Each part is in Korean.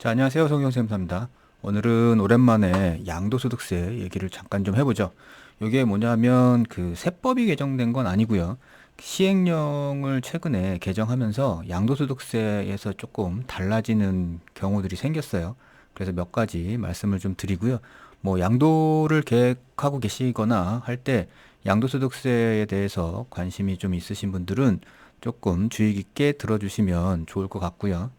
자, 안녕하세요. 성경쌤입니다. 오늘은 오랜만에 양도소득세 얘기를 잠깐 좀 해보죠. 이게 뭐냐면 그 세법이 개정된 건 아니고요. 시행령을 최근에 개정하면서 양도소득세에서 조금 달라지는 경우들이 생겼어요. 그래서 몇 가지 말씀을 좀 드리고요. 뭐 양도를 계획하고 계시거나 할 때 양도소득세에 대해서 관심이 좀 있으신 분들은 조금 주의 깊게 들어주시면 좋을 것 같고요.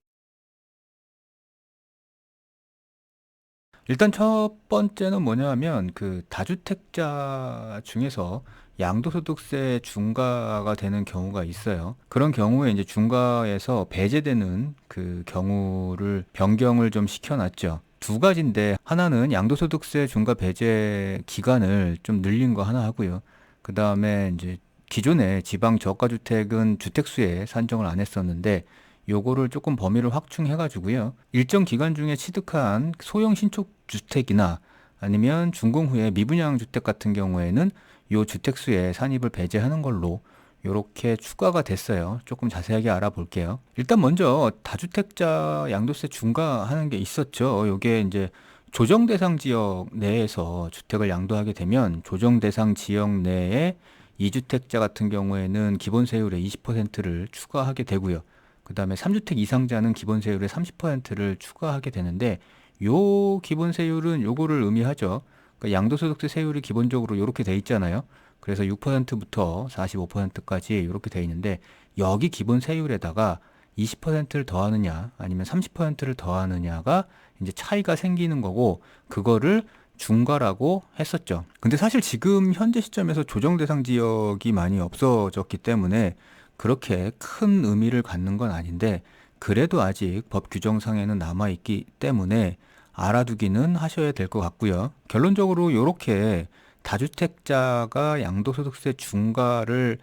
일단 첫 번째는 뭐냐면 그 다주택자 중에서 양도소득세 중과가 되는 경우가 있어요. 그런 경우에 이제 중과에서 배제되는 그 경우를 변경을 좀 시켜놨죠. 두 가지인데 하나는 양도소득세 중과 배제 기간을 좀 늘린 거 하나 하고요. 그 다음에 이제 기존에 지방 저가주택은 주택수에 산정을 안 했었는데 요거를 조금 범위를 확충해가지고요. 일정 기간 중에 취득한 소형 신축 주택이나 아니면 준공 후에 미분양 주택 같은 경우에는 요 주택수에 산입을 배제하는 걸로 요렇게 추가가 됐어요. 조금 자세하게 알아볼게요. 일단 먼저 다주택자 양도세 중과하는 게 있었죠. 요게 이제 조정 대상 지역 내에서 주택을 양도하게 되면 조정 대상 지역 내에 이주택자 같은 경우에는 기본 세율의 20%를 추가하게 되고요. 그다음에 3주택 이상자는 기본 세율의 30%를 추가하게 되는데 요 기본 세율은 요거를 의미하죠. 그러니까 양도소득세 세율이 기본적으로 요렇게 돼 있잖아요. 그래서 6%부터 45%까지 이렇게 돼 있는데 여기 기본 세율에다가 20%를 더하느냐 아니면 30%를 더하느냐가 이제 차이가 생기는 거고 그거를 중과라고 했었죠. 근데 사실 지금 현재 시점에서 조정 대상 지역이 많이 없어졌기 때문에 그렇게 큰 의미를 갖는 건 아닌데 그래도 아직 법 규정상에는 남아 있기 때문에 알아두기는 하셔야 될 것 같고요. 결론적으로 이렇게 다주택자가 양도소득세 중과를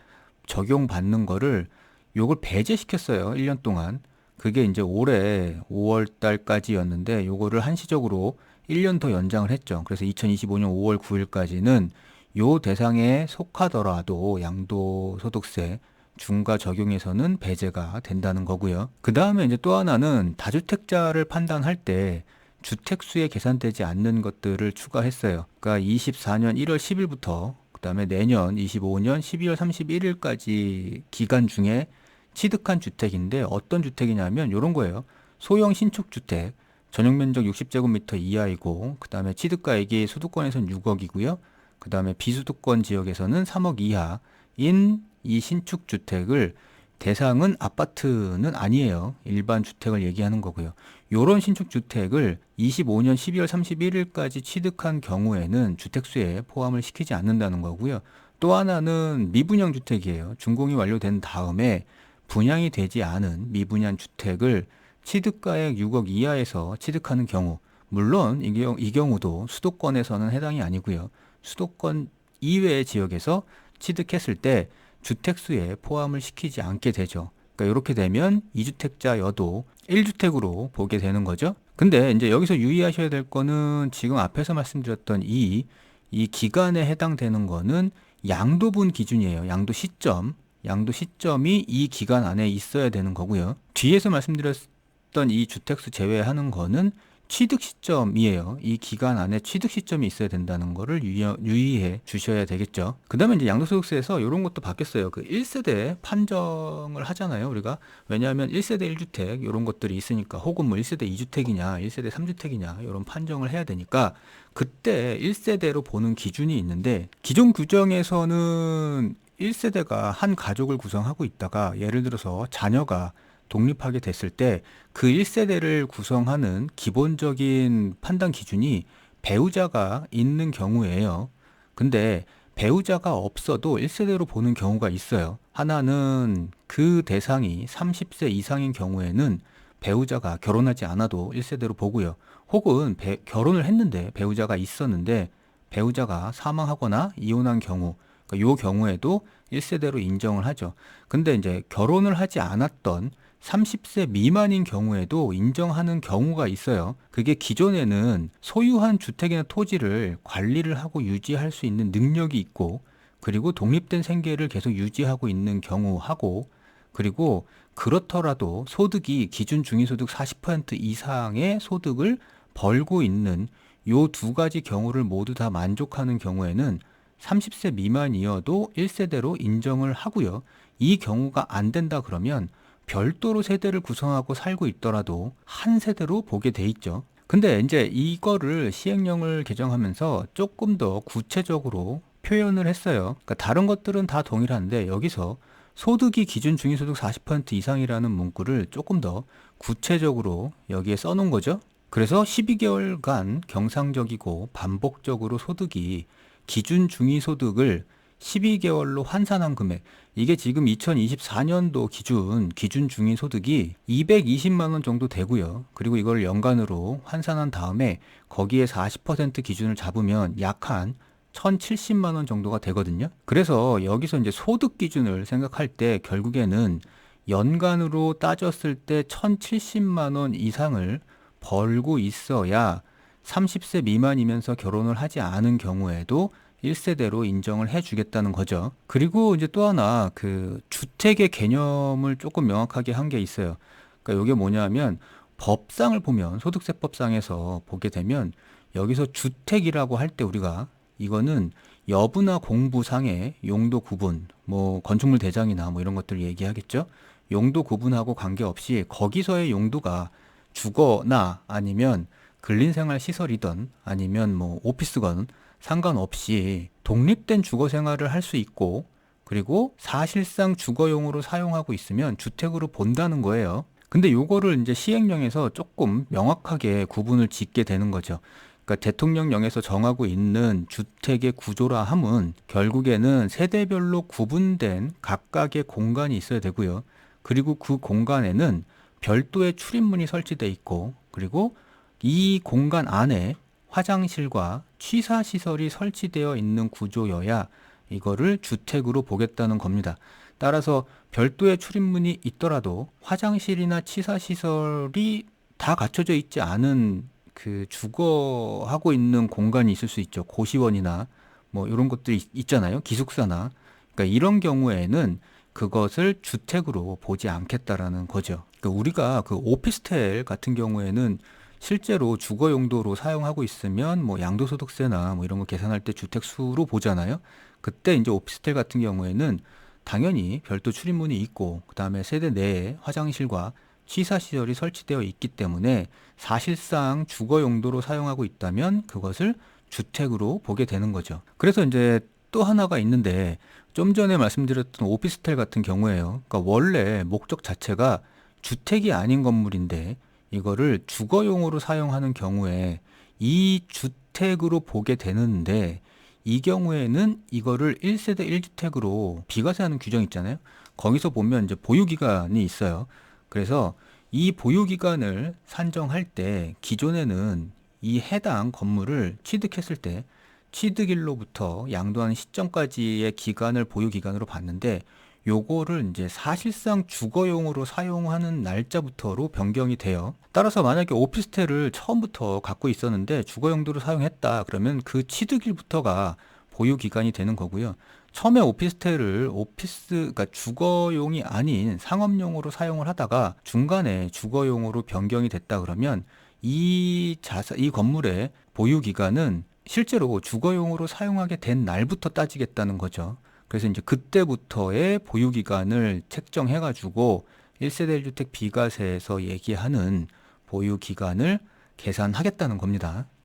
적용받는 거를 요걸 배제시켰어요. 1년 동안. 그게 이제 올해 5월 달까지였는데 요거를 한시적으로 1년 더 연장을 했죠. 그래서 2025년 5월 9일까지는 요 대상에 속하더라도 양도소득세 중과 적용에서는 배제가 된다는 거고요. 그 다음에 이제 또 하나는 다주택자를 판단할 때 주택수에 계산되지 않는 것들을 추가했어요. 그러니까 24년 1월 10일부터 그다음에 내년 25년 12월 31일까지 기간 중에 취득한 주택인데 어떤 주택이냐면 이런 거예요. 소형 신축 주택, 전용 면적 60제곱미터 이하이고 그다음에 취득가액이 수도권에서는 6억이고요. 그다음에 비수도권 지역에서는 3억 이하인 이 신축 주택을 대상은 아파트는 아니에요. 일반 주택을 얘기하는 거고요. 요런 신축 주택을 25년 12월 31일까지 취득한 경우에는 주택수에 포함을 시키지 않는다는 거고요. 또 하나는 미분양 주택이에요. 준공이 완료된 다음에 분양이 되지 않은 미분양 주택을 취득가액 6억 이하에서 취득하는 경우, 물론 이 경우도 수도권에서는 해당이 아니고요. 수도권 이외의 지역에서 취득했을 때 주택수에 포함을 시키지 않게 되죠. 그러니까 이렇게 되면 2주택자여도 1주택으로 보게 되는 거죠. 근데 이제 여기서 유의하셔야 될 거는 지금 앞에서 말씀드렸던 이 기간에 해당되는 거는 양도분 기준이에요. 양도 시점이 이 기간 안에 있어야 되는 거고요. 뒤에서 말씀드렸던 이 주택수 제외하는 거는 취득 시점이에요. 이 기간 안에 취득 시점이 있어야 된다는 거를 유의해 주셔야 되겠죠. 그 다음에 이제 양도소득세에서 이런 것도 바뀌었어요. 그 1세대 판정을 하잖아요, 우리가. 왜냐하면 1세대 1주택 이런 것들이 있으니까 혹은 뭐 1세대 2주택이냐, 1세대 3주택이냐 이런 판정을 해야 되니까 그때 1세대로 보는 기준이 있는데 기존 규정에서는 1세대가 한 가족을 구성하고 있다가 예를 들어서 자녀가 독립하게 됐을 때 그 1세대를 구성하는 기본적인 판단 기준이 배우자가 있는 경우예요. 근데 배우자가 없어도 1세대로 보는 경우가 있어요. 하나는 그 대상이 30세 이상인 경우에는 배우자가 결혼하지 않아도 1세대로 보고요. 혹은 결혼을 했는데 배우자가 있었는데 배우자가 사망하거나 이혼한 경우, 그러니까 요 경우에도 1세대로 인정을 하죠. 근데 이제 결혼을 하지 않았던 30세 미만인 경우에도 인정하는 경우가 있어요. 그게 기존에는 소유한 주택이나 토지를 관리를 하고 유지할 수 있는 능력이 있고, 그리고 독립된 생계를 계속 유지하고 있는 경우하고, 그리고 그렇더라도 소득이 기준 중위소득 40% 이상의 소득을 벌고 있는 요 두 가지 경우를 모두 다 만족하는 경우에는 30세 미만이어도 1세대로 인정을 하고요. 이 경우가 안 된다 그러면 별도로 세대를 구성하고 살고 있더라도 한 세대로 보게 돼 있죠. 근데 이제 이거를 시행령을 개정하면서 조금 더 구체적으로 표현을 했어요. 그러니까 다른 것들은 다 동일한데 여기서 소득이 기준 중위소득 40% 이상이라는 문구를 조금 더 구체적으로 여기에 써놓은 거죠. 그래서 12개월간 경상적이고 반복적으로 소득이 기준 중위소득을 12개월로 환산한 금액, 이게 지금 2024년도 기준 중위소득이 220만 원 정도 되고요. 그리고 이걸 연간으로 환산한 다음에 거기에 40% 기준을 잡으면 약 한 1,070만 원 정도가 되거든요. 그래서 여기서 이제 소득 기준을 생각할 때 결국에는 연간으로 따졌을 때 1,070만 원 이상을 벌고 있어야 30세 미만이면서 결혼을 하지 않은 경우에도 1세대로 인정을 해주겠다는 거죠. 그리고 이제 또 하나 그 주택의 개념을 조금 명확하게 한 게 있어요. 그러니까 이게 뭐냐면 법상을 보면 소득세법상에서 보게 되면 여기서 주택이라고 할 때 우리가 이거는 여부나 공부상의 용도 구분, 뭐 건축물 대장이나 뭐 이런 것들 얘기하겠죠. 용도 구분하고 관계없이 거기서의 용도가 주거나 아니면 근린생활 시설이든 아니면 뭐 오피스건 상관없이 독립된 주거 생활을 할 수 있고 그리고 사실상 주거용으로 사용하고 있으면 주택으로 본다는 거예요. 근데 요거를 이제 시행령에서 조금 명확하게 구분을 짓게 되는 거죠. 그러니까 대통령령에서 정하고 있는 주택의 구조라 함은 결국에는 세대별로 구분된 각각의 공간이 있어야 되고요. 그리고 그 공간에는 별도의 출입문이 설치돼 있고 그리고 이 공간 안에 화장실과 취사시설이 설치되어 있는 구조여야 이거를 주택으로 보겠다는 겁니다. 따라서 별도의 출입문이 있더라도 화장실이나 취사시설이 다 갖춰져 있지 않은 그 주거하고 있는 공간이 있을 수 있죠. 고시원이나 뭐 이런 것들이 있잖아요. 기숙사나. 그러니까 이런 경우에는 그것을 주택으로 보지 않겠다라는 거죠. 그러니까 우리가 그 오피스텔 같은 경우에는 실제로 주거 용도로 사용하고 있으면 뭐 양도소득세나 뭐 이런 거 계산할 때 주택수로 보잖아요. 그때 이제 오피스텔 같은 경우에는 당연히 별도 출입문이 있고 그다음에 세대 내에 화장실과 취사시설이 설치되어 있기 때문에 사실상 주거 용도로 사용하고 있다면 그것을 주택으로 보게 되는 거죠. 그래서 이제 또 하나가 있는데 좀 전에 말씀드렸던 오피스텔 같은 경우에요. 그러니까 원래 목적 자체가 주택이 아닌 건물인데 이거를 주거용으로 사용하는 경우에 이 주택으로 보게 되는데 이 경우에는 이거를 1세대 1주택으로 비과세하는 규정이 있잖아요. 거기서 보면 이제 보유기간이 있어요. 그래서 이 보유기간을 산정할 때 기존에는 이 해당 건물을 취득했을 때 취득일로부터 양도하는 시점까지의 기간을 보유기간으로 봤는데 요거를 이제 사실상 주거용으로 사용하는 날짜부터로 변경이 돼요. 따라서 만약에 오피스텔을 처음부터 갖고 있었는데 주거 용도로 사용했다 그러면 그 취득일부터가 보유 기간이 되는 거고요. 처음에 오피스텔을 그러니까 주거용이 아닌 상업용으로 사용을 하다가 중간에 주거용으로 변경이 됐다 그러면 이 건물의 보유 기간은 실제로 주거용으로 사용하게 된 날부터 따지겠다는 거죠. 그래서 이제 그때부터의 보유 기간을 책정해 가지고 1세대 1주택 비과세에서 얘기하는 보유 기간을 계산하겠다는 겁니다.